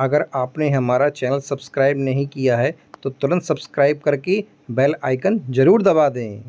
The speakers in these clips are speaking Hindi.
अगर आपने हमारा चैनल सब्सक्राइब नहीं किया है तो तुरंत सब्सक्राइब करके बेल आइकन ज़रूर दबा दें।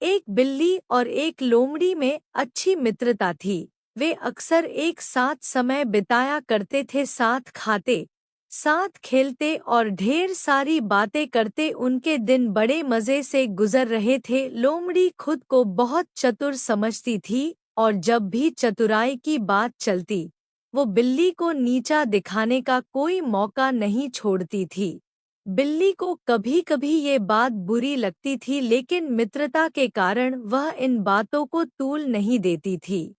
एक बिल्ली और एक लोमड़ी में अच्छी मित्रता थी। वे अक्सर एक साथ समय बिताया करते थे, साथ खाते, साथ खेलते और ढेर सारी बातें करते। उनके दिन बड़े मज़े से गुजर रहे थे। लोमड़ी खुद को बहुत चतुर समझती थी और जब भी चतुराई की बात चलती, वो बिल्ली को नीचा दिखाने का कोई मौका नहीं छोड़ती थी। बिल्ली को कभी कभी ये बात बुरी लगती थी, लेकिन मित्रता के कारण वह इन बातों को तूल नहीं देती थी।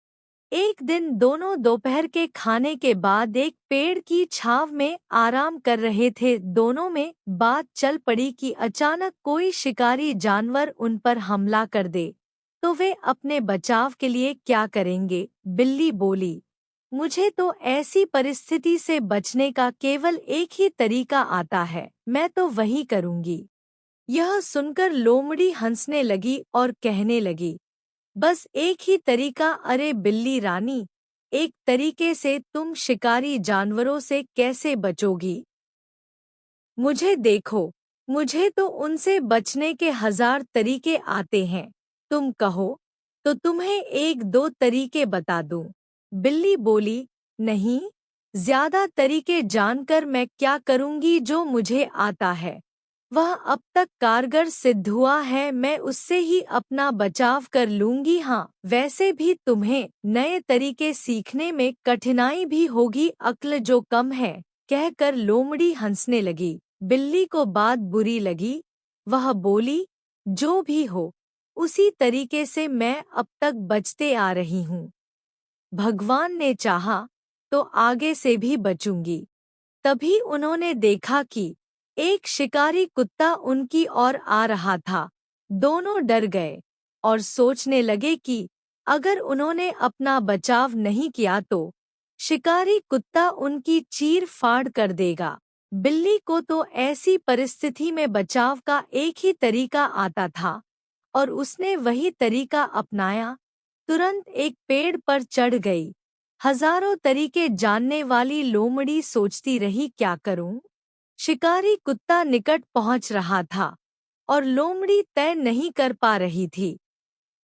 एक दिन दोनों दोपहर के खाने के बाद एक पेड़ की छांव में आराम कर रहे थे। दोनों में बात चल पड़ी कि अचानक कोई शिकारी जानवर उन पर हमला कर दे तो वे अपने बचाव के लिए क्या करेंगे। बिल्ली बोली, मुझे तो ऐसी परिस्थिति से बचने का केवल एक ही तरीका आता है, मैं तो वही करूंगी। यह सुनकर लोमड़ी हंसने लगी और कहने लगी, बस एक ही तरीका? अरे बिल्ली रानी, एक तरीके से तुम शिकारी जानवरों से कैसे बचोगी? मुझे देखो, मुझे तो उनसे बचने के 1000 तरीके आते हैं। तुम कहो तो तुम्हें एक दो तरीके बता दूं। बिल्ली बोली, नहीं, ज्यादा तरीके जानकर मैं क्या करूंगी? जो मुझे आता है वह अब तक कारगर सिद्ध हुआ है, मैं उससे ही अपना बचाव कर लूंगी। हाँ, वैसे भी तुम्हें नए तरीके सीखने में कठिनाई भी होगी, अक्ल जो कम है। कहकर लोमड़ी हंसने लगी। बिल्ली को बात बुरी लगी। वह बोली, जो भी हो, उसी तरीके से मैं अब तक बचते आ रही हूँ। भगवान ने चाहा तो आगे से भी बचूंगी। तभी उन्होंने देखा कि एक शिकारी कुत्ता उनकी ओर आ रहा था। दोनों डर गए और सोचने लगे कि अगर उन्होंने अपना बचाव नहीं किया तो शिकारी कुत्ता उनकी चीर फाड़ कर देगा। बिल्ली को तो ऐसी परिस्थिति में बचाव का एक ही तरीका आता था और उसने वही तरीका अपनाया। तुरंत एक पेड़ पर चढ़ गई। हजारों तरीके जानने वाली लोमड़ी सोचती रही, क्या करूं? शिकारी कुत्ता निकट पहुंच रहा था और लोमड़ी तय नहीं कर पा रही थी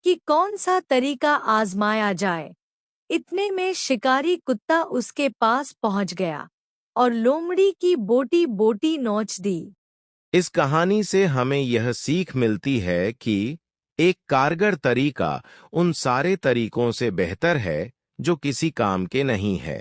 कि कौन सा तरीका आजमाया जाए। इतने में शिकारी कुत्ता उसके पास पहुंच गया और लोमड़ी की बोटी बोटी नोच दी। इस कहानी से हमें यह सीख मिलती है कि एक कारगर तरीका उन सारे तरीकों से बेहतर है जो किसी काम के नहीं है।